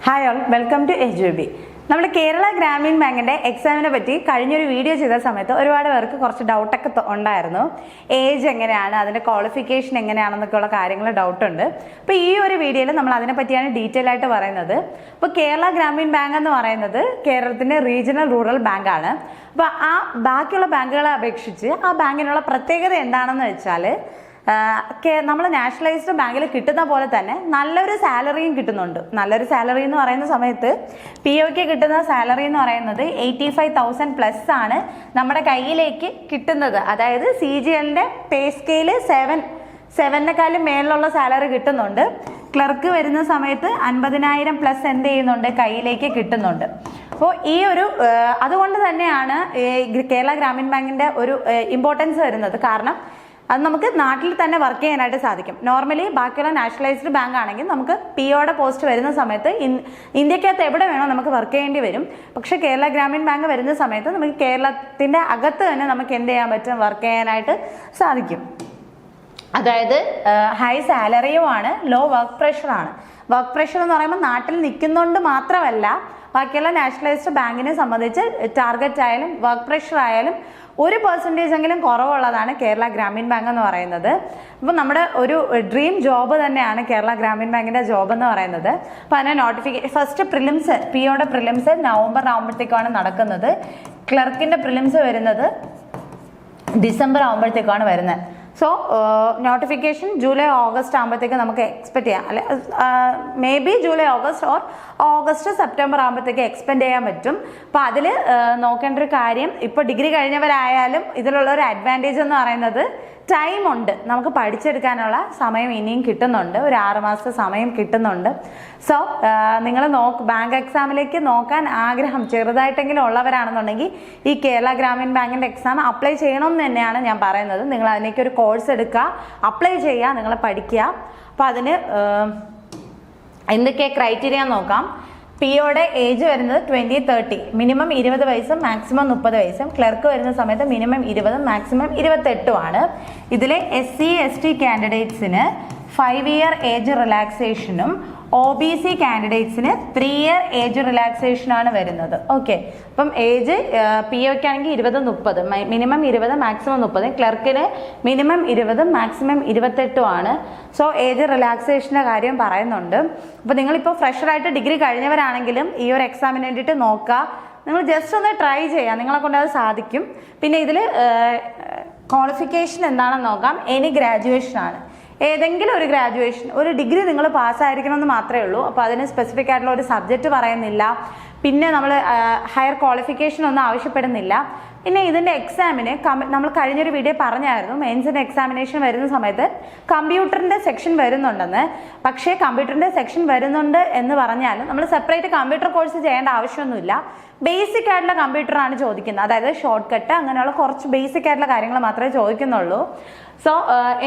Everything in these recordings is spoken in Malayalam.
Hi all, welcome to HUB. നമ്മൾ കേരള ഗ്രാമീൺ ബാങ്കിന്റെ എക്സാമിനെ പറ്റി കഴിഞ്ഞൊരു വീഡിയോ ചെയ്ത സമയത്ത് ഒരുപാട് പേർക്ക് കുറച്ച് ഡൗട്ടൊക്കെ ഉണ്ടായിരുന്നു. ഏജ് എങ്ങനെയാണ്, അതിന്റെ ക്വാളിഫിക്കേഷൻ എങ്ങനെയാണെന്നൊക്കെയുള്ള കാര്യങ്ങൾ ഡൗട്ടുണ്ട്. അപ്പോൾ ഈ ഒരു വീഡിയോയിൽ നമ്മൾ അതിനെ പറ്റിയാണ് ഡീറ്റെയിൽ ആയിട്ട് പറയുന്നത്. അപ്പോൾ കേരള ഗ്രാമീൺ ബാങ്ക് എന്ന് പറയുന്നത് കേരളത്തിന്റെ റീജിയണൽ റൂറൽ ബാങ്കാണ്. അപ്പോൾ ആ ബാക്കിയുള്ള ബാങ്കുകളെ അപേക്ഷിച്ച് ആ ബാങ്കിനുള്ള പ്രത്യേകത എന്താണെന്ന് വെച്ചാൽ നമ്മൾ നാഷണലൈസ്ഡ് ബാങ്കിൽ കിട്ടുന്ന പോലെ തന്നെ നല്ലൊരു സാലറിയും കിട്ടുന്നുണ്ട്. നല്ലൊരു സാലറി എന്ന് പറയുന്ന സമയത്ത് POക്ക് കിട്ടുന്ന സാലറി എന്ന് പറയുന്നത് 85,000 പ്ലസ് ആണ് നമ്മുടെ കയ്യിലേക്ക് കിട്ടുന്നത്. അതായത് CGLന്റെ പേ സ്കെയില് 7-നെക്കാളും മേളിലുള്ള സാലറി കിട്ടുന്നുണ്ട്. ക്ലർക്ക് വരുന്ന സമയത്ത് 50,000 പ്ലസ് എന്ത് ചെയ്യുന്നുണ്ട്, കയ്യിലേക്ക് കിട്ടുന്നുണ്ട്. അപ്പോൾ ഈ ഒരു അതുകൊണ്ട് തന്നെയാണ് കേരള ഗ്രാമീൺ ബാങ്കിന്റെ ഒരു ഇമ്പോർട്ടൻസ് വരുന്നത്. കാരണം അത് നമുക്ക് നാട്ടിൽ തന്നെ വർക്ക് ചെയ്യാനായിട്ട് സാധിക്കും. നോർമലി ബാക്കിയുള്ള നാഷണലൈസ്ഡ് ബാങ്ക് ആണെങ്കിൽ നമുക്ക് POയുടെ പോസ്റ്റ് വരുന്ന സമയത്ത് ഇന്ത്യക്കകത്ത് എവിടെ വേണോ നമുക്ക് വർക്ക് ചെയ്യേണ്ടി വരും. പക്ഷെ കേരള ഗ്രാമീൺ ബാങ്ക് വരുന്ന സമയത്ത് നമുക്ക് കേരളത്തിന്റെ അകത്ത് തന്നെ നമുക്ക് എന്ത് ചെയ്യാൻ പറ്റും, വർക്ക് ചെയ്യാനായിട്ട് സാധിക്കും. അതായത് ഹൈ സാലറിയുമാണ്, ലോ വർക്ക് പ്രഷറാണ്. വർക്ക് പ്രഷർ എന്ന് പറയുമ്പോൾ നാട്ടിൽ നിൽക്കുന്നതുകൊണ്ട് മാത്രമല്ല, ബാക്കിയുള്ള നാഷണലൈസ്ഡ് ബാങ്കിനെ സംബന്ധിച്ച് ടാർഗറ്റ് ആയാലും വർക്ക് പ്രഷർ ആയാലും 1% എങ്കിലും കുറവുള്ളതാണ് കേരള ഗ്രാമീൺ ബാങ്ക് എന്ന് പറയുന്നത്. അപ്പോൾ നമ്മുടെ ഒരു ഡ്രീം ജോബ് തന്നെയാണ് കേരള ഗ്രാമീൺ ബാങ്കിന്റെ ജോബ് എന്ന് പറയുന്നത്. അപ്പോൾ അതിനെ നോട്ടിഫിക്കേഷൻ ഫസ്റ്റ് പ്രിലിംസ്, POയുടെ പ്രിലിംസ് നവംബർ ആകുമ്പോഴത്തേക്കാണ് നടക്കുന്നത്. ക്ലർക്കിന്റെ പ്രിലിംസ് വരുന്നത് ഡിസംബർ ആകുമ്പോഴത്തേക്കാണ് വരുന്നത്. സോ നോട്ടിഫിക്കേഷൻ ജൂലൈ ഓഗസ്റ്റ് ആകുമ്പോഴത്തേക്ക് നമുക്ക് എക്സ്പെക്ട് ചെയ്യാം. അല്ലെ may be July August or August September ആകുമ്പോഴത്തേക്ക് എക്സ്പെൻഡ് ചെയ്യാൻ പറ്റും. അപ്പോൾ അതിൽ നോക്കേണ്ട ഒരു കാര്യം, ഇപ്പോൾ ഡിഗ്രി കഴിഞ്ഞവരായാലും ഇതിലുള്ള ഒരു അഡ്വാൻറ്റേജ് എന്ന് പറയുന്നത് ടൈം ഉണ്ട്, നമുക്ക് പഠിച്ചെടുക്കാനുള്ള സമയം ഇനിയും കിട്ടുന്നുണ്ട്. ഒരു 6 മാസത്തെ സമയം കിട്ടുന്നുണ്ട്. സോ നിങ്ങൾ ബാങ്ക് എക്സാമിലേക്ക് നോക്കാൻ ആഗ്രഹം ചെറുതായിട്ടെങ്കിലും ഉള്ളവരാണെന്നുണ്ടെങ്കിൽ ഈ കേരള ഗ്രാമീൺ ബാങ്കിന്റെ എക്സാം അപ്ലൈ ചെയ്യണമെന്ന് തന്നെയാണ് ഞാൻ പറയുന്നത്. നിങ്ങൾ അതിലേക്ക് ഒരു കോഴ്സ് എടുക്കുക, അപ്ലൈ ചെയ്യുക, നിങ്ങൾ പഠിക്കുക. അപ്പോൾ അതിന് എന്തൊക്കെ ക്രൈറ്റീരിയ നോക്കാം. POയുടെ ഏജ് വരുന്നത് 20-30, മിനിമം 20 വയസ്സും മാക്സിമം 30 വയസ്സും. ക്ലർക്ക് വരുന്ന സമയത്ത് മിനിമം 20 മാക്സിമം 28 ഇതിലെ SC/ST കാൻഡിഡേറ്റ്സിന് 5 ഇയർ ഏജ് റിലാക്സേഷനും OBC കാൻഡിഡേറ്റ്സിന് 3 ഇയർ ഏജ് റിലാക്സേഷനാണ് വരുന്നത്. ഓക്കെ, അപ്പം ഏജ് POയ്ക്കാണെങ്കിൽ 20-30, മിനിമം 20 മാക്സിമം 30. ക്ലർക്കിന് മിനിമം 20 മാക്സിമം 28 സോ ഏജ് റിലാക്സേഷൻ്റെ കാര്യം പറയുന്നുണ്ട്. അപ്പോൾ നിങ്ങളിപ്പോൾ ഫ്രഷറായിട്ട് ഡിഗ്രി കഴിഞ്ഞവരാണെങ്കിലും ഈ ഒരു എക്സാമിന് വേണ്ടിയിട്ട് നോക്കുക. നിങ്ങൾ ജസ്റ്റ് ഒന്ന് ട്രൈ ചെയ്യുക, നിങ്ങളെ കൊണ്ട് അത് സാധിക്കും. പിന്നെ ഇതിൽ ക്വാളിഫിക്കേഷൻ എന്താണെന്ന് നോക്കാം. എനി ഗ്രാജുവേഷനാണ്, ഏതെങ്കിലും ഒരു ഗ്രാജുവേഷൻ, ഒരു ഡിഗ്രി നിങ്ങൾ പാസ്സായിരിക്കണമെന്ന് മാത്രമേ ഉള്ളൂ. അപ്പോൾ അതിന് സ്പെസിഫിക് ആയിട്ടുള്ള ഒരു സബ്ജക്റ്റ് പറയുന്നില്ല. പിന്നെ നമ്മൾ ഹയർ ക്വാളിഫിക്കേഷൻ ഒന്നും ആവശ്യപ്പെടുന്നില്ല. പിന്നെ ഇതിൻ്റെ എക്സാമിന് നമ്മൾ കഴിഞ്ഞൊരു വീഡിയോ പറഞ്ഞായിരുന്നു, മെയിൻസിൻ്റെ എക്സാമിനേഷൻ വരുന്ന സമയത്ത് കമ്പ്യൂട്ടറിൻ്റെ സെക്ഷൻ വരുന്നുണ്ടെന്ന്. പക്ഷേ കമ്പ്യൂട്ടറിൻ്റെ സെക്ഷൻ വരുന്നുണ്ട് എന്ന് പറഞ്ഞാലും നമ്മൾ സെപ്പറേറ്റ് കമ്പ്യൂട്ടർ കോഴ്സ് ചെയ്യേണ്ട ആവശ്യമൊന്നുമില്ല. ബേസിക് ആയിട്ടുള്ള കമ്പ്യൂട്ടറാണ് ചോദിക്കുന്നത്. അതായത് ഷോർട്ട് കട്ട് അങ്ങനെയുള്ള കുറച്ച് ബേസിക് ആയിട്ടുള്ള കാര്യങ്ങൾ മാത്രമേ ചോദിക്കുന്നുള്ളൂ. സോ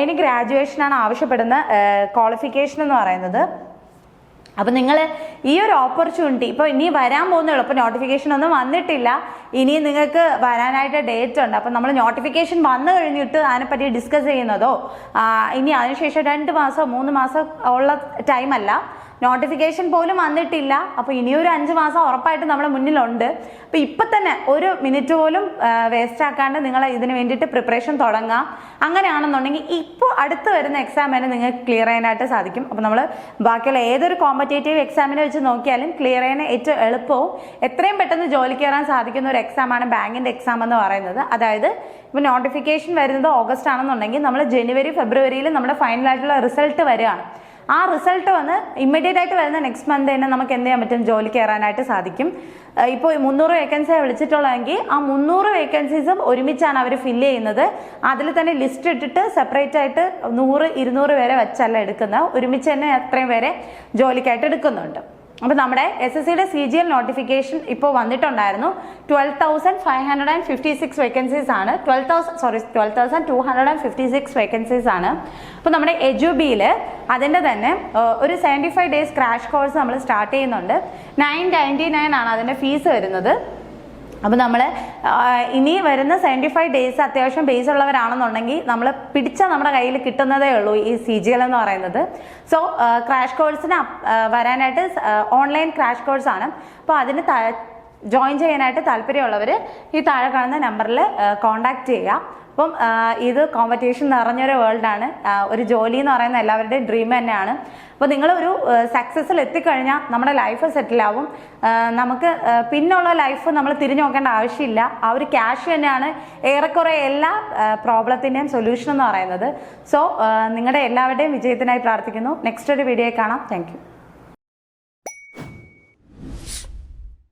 ഇനി ഗ്രാജുവേഷനാണ് ആവശ്യപ്പെടുന്ന ക്വാളിഫിക്കേഷൻ എന്ന് പറയുന്നത്. അപ്പം നിങ്ങൾ ഈ ഒരു ഓപ്പർച്യൂണിറ്റി ഇപ്പോൾ ഇനി വരാൻ പോകുന്നുള്ളൂ. ഇപ്പോൾ നോട്ടിഫിക്കേഷൻ ഒന്നും വന്നിട്ടില്ല, ഇനി നിങ്ങൾക്ക് വരാനായിട്ട് ഡേറ്റ് ഉണ്ട്. അപ്പം നമ്മൾ നോട്ടിഫിക്കേഷൻ വന്നു കഴിഞ്ഞിട്ട് അതിനെപ്പറ്റി ഡിസ്കസ് ചെയ്യുന്നതോ ഇനി അതിനുശേഷം 2 മാസം 3 മാസം ഉള്ള ടൈമല്ല. നോട്ടിഫിക്കേഷൻ പോലും വന്നിട്ടില്ല. അപ്പോൾ ഇനിയൊരു 5 മാസം ഉറപ്പായിട്ട് നമ്മുടെ മുന്നിലുണ്ട്. അപ്പോൾ ഇപ്പം തന്നെ ഒരു മിനിറ്റ് പോലും വേസ്റ്റ് ആക്കാണ്ട് നിങ്ങൾ ഇതിന് വേണ്ടിയിട്ട് പ്രിപ്പറേഷൻ തുടങ്ങുക. അങ്ങനെയാണെന്നുണ്ടെങ്കിൽ ഇപ്പോൾ അടുത്ത് വരുന്ന എക്സാമിന് നിങ്ങൾക്ക് ക്ലിയർ ചെയ്യാനായിട്ട് സാധിക്കും. അപ്പോൾ നമ്മൾ ബാക്കിയുള്ള ഏതൊരു കോമ്പറ്റേറ്റീവ് എക്സാമിനെ വെച്ച് നോക്കിയാലും ക്ലിയർ ചെയ്യാൻ ഏറ്റവും എളുപ്പവും എത്രയും പെട്ടെന്ന് ജോലി കയറാൻ സാധിക്കുന്ന ഒരു എക്സാമാണ് ബാങ്കിൻ്റെ എക്സാം എന്ന് പറയുന്നത്. അതായത് ഇപ്പോൾ നോട്ടിഫിക്കേഷൻ വരുന്നത് ഓഗസ്റ്റ് ആണെന്നുണ്ടെങ്കിൽ നമ്മൾ ജനുവരി ഫെബ്രുവരിയിൽ നമ്മുടെ ഫൈനലായിട്ടുള്ള റിസൾട്ട് വരികയാണ്. ആ റിസൾട്ട് വന്ന് ഇമ്മീഡിയറ്റ് ആയിട്ട് വരുന്ന നെക്സ്റ്റ് മന്ത് തന്നെ നമുക്ക് എന്ത് ചെയ്യാൻ പറ്റും, ജോലി കയറാനായിട്ട് സാധിക്കും. ഇപ്പോൾ 300 വേക്കൻസിയാണ് വിളിച്ചിട്ടുള്ളതെങ്കിൽ ആ 300 വേക്കൻസീസും ഒരുമിച്ചാണ് അവർ ഫില്ല് ചെയ്യുന്നത്. അതിൽ തന്നെ ലിസ്റ്റ് ഇട്ടിട്ട് സെപ്പറേറ്റ് ആയിട്ട് 100-200 പേരെ വെച്ചല്ല എടുക്കുന്നത്, ഒരുമിച്ച് തന്നെ അത്രയും പേരെ ജോലിക്കായിട്ട് എടുക്കുന്നുണ്ട്. അപ്പോൾ നമ്മുടെ SSCയുടെ CGL നോട്ടിഫിക്കേഷൻ ഇപ്പോൾ വന്നിട്ടുണ്ടായിരുന്നു. 12,556 വേക്കൻസീസ് ആണ്. 12,256 വേക്കൻസീസ് ആണ്. അപ്പോൾ നമ്മുടെ HUBയിൽ അതിൻ്റെ തന്നെ ഒരു 75 ഡേയ്സ് ക്രാഷ് കോഴ്സ് നമ്മൾ സ്റ്റാർട്ട് ചെയ്യുന്നുണ്ട്. 999 ആണ് അതിൻ്റെ ഫീസ് വരുന്നത്. അപ്പോൾ നമ്മൾ ഇനി വരുന്ന 75 ഡേയ്സ് അത്യാവശ്യം ബേസ് ഉള്ളവരാണെന്നുണ്ടെങ്കിൽ നമ്മൾ പിടിച്ചാൽ നമ്മുടെ കയ്യിൽ കിട്ടുന്നതേ ഉള്ളൂ ഈ CGL എന്ന് പറയുന്നത്. സോ ക്രാഷ് കോഴ്സിന് വരാനായിട്ട് ഓൺലൈൻ ക്രാഷ് കോഴ്സാണ്. അപ്പോൾ അതിന് ജോയിൻ ചെയ്യാനായിട്ട് താല്പര്യമുള്ളവർ ഈ താഴെ കാണുന്ന നമ്പറിൽ കോൺടാക്ട് ചെയ്യുക. അപ്പം ഇത് കോമ്പറ്റീഷൻ നിറഞ്ഞൊരു വേൾഡാണ്. ഒരു ജോലി എന്ന് പറയുന്ന എല്ലാവരുടെയും ഡ്രീം തന്നെയാണ്. അപ്പോൾ നിങ്ങളൊരു സക്സസ്സിൽ എത്തിക്കഴിഞ്ഞാൽ നമ്മുടെ ലൈഫ് സെറ്റിലാവും. നമുക്ക് പിന്നുള്ള ലൈഫ് നമ്മൾ തിരിഞ്ഞു നോക്കേണ്ട ആവശ്യമില്ല. ആ ഒരു ക്യാഷ് തന്നെയാണ് ഏറെക്കുറെ എല്ലാ പ്രോബ്ലത്തിൻ്റെയും സൊല്യൂഷൻ എന്ന് പറയുന്നത്. സോ നിങ്ങളുടെ എല്ലാവരുടെയും വിജയത്തിനായി പ്രാർത്ഥിക്കുന്നു. നെക്സ്റ്റ് ഒരു വീഡിയോ കാണാം. Thank you.